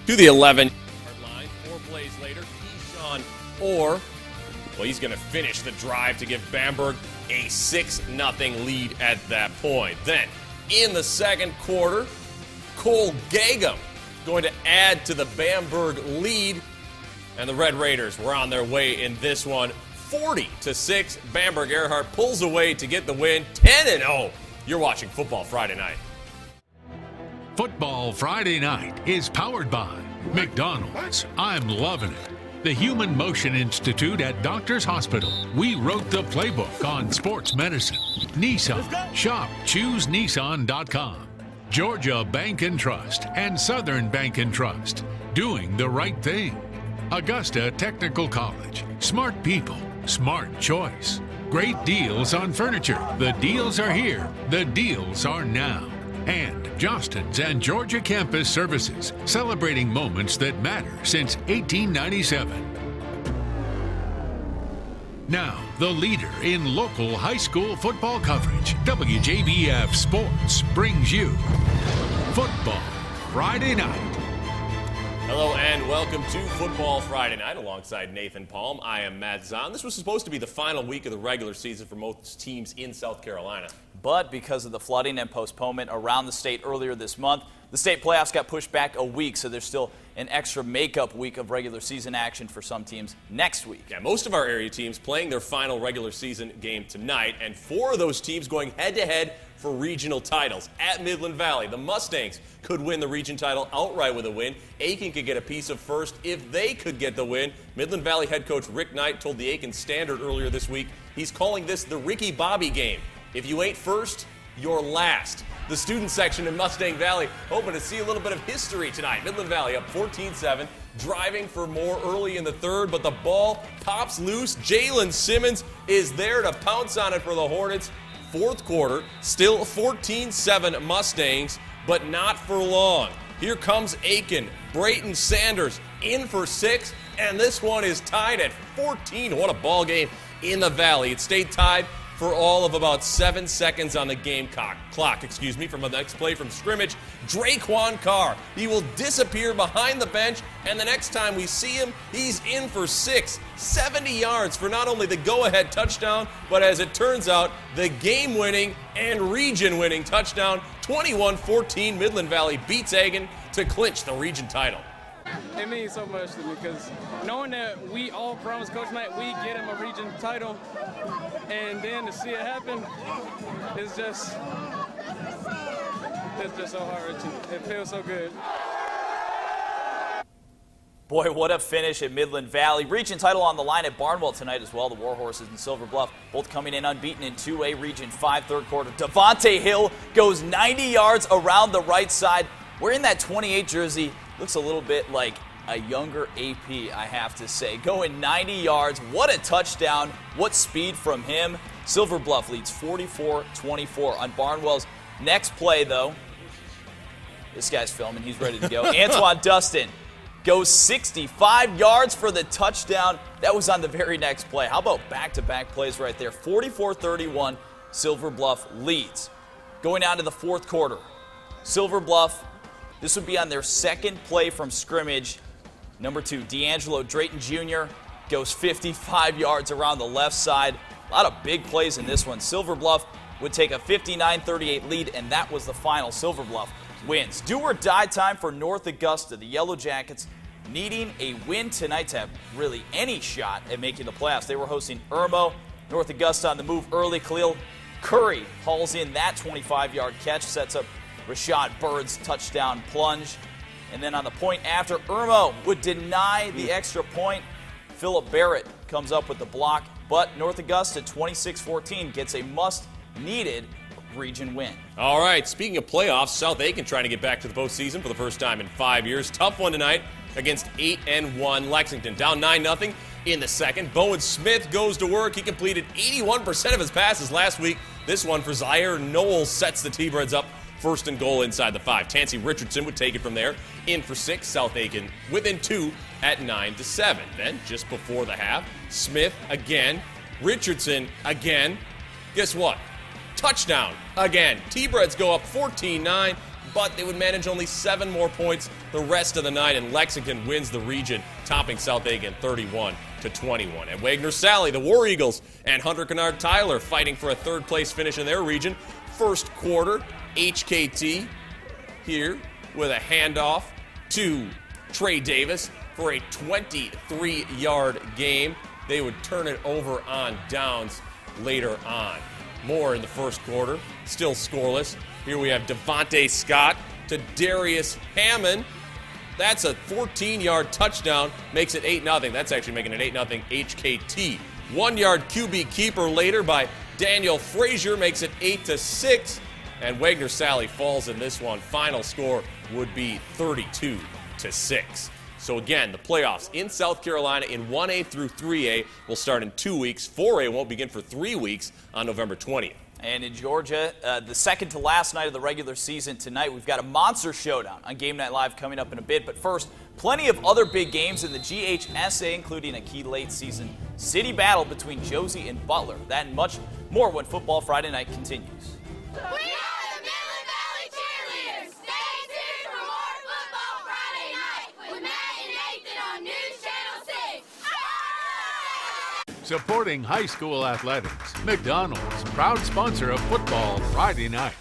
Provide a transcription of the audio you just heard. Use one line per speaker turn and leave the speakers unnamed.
to the 11-yard line. 4 plays later, Keyshawn Orr, well, he's going to finish the drive to give Bamberg a 6-0 lead at that point. Then, in the second quarter, Cole Gagum going to add to the Bamberg lead, and the Red Raiders were on their way in this one. 40-6, Bamberg Earhart pulls away to get the win. 10-0. You're watching Football Friday Night.
Football Friday Night is powered by McDonald's. I'm loving it. The Human Motion Institute at Doctors Hospital. We wrote the playbook on sports medicine. Nissan. Shop ChooseNissan.com. Georgia Bank and Trust and Southern Bank and Trust. Doing the right thing. Augusta Technical College. Smart people. Smart choice. Great deals on furniture. The deals are here. The deals are now. And Jostens and Georgia Campus Services, celebrating moments that matter since 1897. Now, the leader in local high school football coverage, WJBF Sports, brings you Football Friday Night.
Hello and welcome to Football Friday Night alongside Nathan Palm. I am Matt Zahn. This was supposed to be the final week of the regular season for most teams in South Carolina.
But because of the flooding and postponement around the state earlier this month, the state playoffs got pushed back a week, so there's still an extra makeup week of regular season action for some teams next week.
Yeah, most of our area teams playing their final regular season game tonight, and 4 of those teams going head-to-head for regional titles. At Midland Valley, the Mustangs could win the region title outright with a win. Aiken could get a piece of first if they could get the win. Midland Valley head coach Rick Knight told the Aiken Standard earlier this week he's calling this the Ricky Bobby game. If you ain't first, you're last. The student section in Mustang Valley hoping to see a little bit of history tonight. Midland Valley up 14-7, driving for more early in the third, but the ball pops loose. Jalen Simmons is there to pounce on it for the Hornets. Fourth quarter, still 14-7 Mustangs, but not for long. Here comes Aiken. Brayton Sanders in for 6, and this one is tied at 14. What a ball game in the Valley. It stayed tied for all of about 7 seconds on the game clock, from the next play from scrimmage. Draquan Carr, he will disappear behind the bench, and the next time we see him, he's in for 6, 70 yards for not only the go-ahead touchdown, but as it turns out, the game-winning and region-winning touchdown. 21-14, Midland Valley beats Aiken to clinch the region title.
It means so much to me because knowing that we all promised Coach Knight we get him a region title, and then to see it happen is just so heart-wrenching. It feels so good.
Boy, what a finish at Midland Valley. Region title on the line at Barnwell tonight as well. The Warhorses and Silver Bluff both coming in unbeaten in 2A Region 5 third quarter. Devontae Hill goes 90 yards around the right side. Wearing that 28 jersey, looks a little bit like a younger AP, I have to say. Going 90 yards. What a touchdown. What speed from him. Silver Bluff leads 44-24 on Barnwell's next play, though. This guy's filming. He's ready to go. Antoine Dustin goes 65 yards for the touchdown. That was on the very next play. How about back-to-back plays right there? 44-31, Silver Bluff leads. Going on to the fourth quarter. Silver Bluff, this would be on their second play from scrimmage. Number 2, D'Angelo Drayton Jr. goes 55 yards around the left side. A lot of big plays in this one. Silver Bluff would take a 59-38 lead, and that was the final. Silver Bluff wins. Do or die time for North Augusta. The Yellow Jackets needing a win tonight to have really any shot at making the playoffs. They were hosting Irmo. North Augusta on the move early. Khalil Curry hauls in that 25-yard catch, sets up Rashad Bird's touchdown plunge. And then on the point after, Irmo would deny the extra point. Phillip Barrett comes up with the block, but North Augusta 26-14 gets a must-needed region win.
All right, speaking of playoffs, South Aiken trying to get back to the postseason for the first time in 5 years. Tough one tonight against 8-1 Lexington. Down 9-0 in the second. Bowen Smith goes to work. He completed 81% of his passes last week. This one for Zaire Knowles sets the T-Birds up first and goal inside the 5. Tansy Richardson would take it from there. In for 6, South Aiken within 2 at 9-7. Then, just before the half, Smith again, Richardson again. Guess what? Touchdown again. T-Birds go up 14-9. but they would manage only 7 more points the rest of the night, and Lexington wins the region, topping South Aiken 31-21. At Wagner Sally, the War Eagles and Hunter Kennard Tyler fighting for a third-place finish in their region. First quarter, HKT here with a handoff to Trey Davis for a 23-yard game. They would turn it over on downs later on. More in the first quarter, still scoreless. Here we have Devontae Scott to Darius Hammond. That's a 14-yard touchdown, makes it 8-0. That's actually making it 8-0 HKT. 1-yard QB keeper later by Daniel Frazier makes it 8-6. And Wagner Sally falls in this one. Final score would be 32-6. So again, the playoffs in South Carolina in 1A through 3A will start in 2 weeks. 4A won't begin for 3 weeks on November 20th.
And in Georgia, the second to last night of the regular season tonight, we've got a monster showdown on Game Night Live coming up in a bit. But first, plenty of other big games in the GHSA, including a key late season city battle between Josie and Butler. That and much more when Football Friday Night continues.
We are the Midland Valley Cheerleaders. Stay tuned for more Football Friday Night with Matt and Nathan on News Channel 6.
Supporting high school athletics, McDonald's, proud sponsor of Football Friday Night.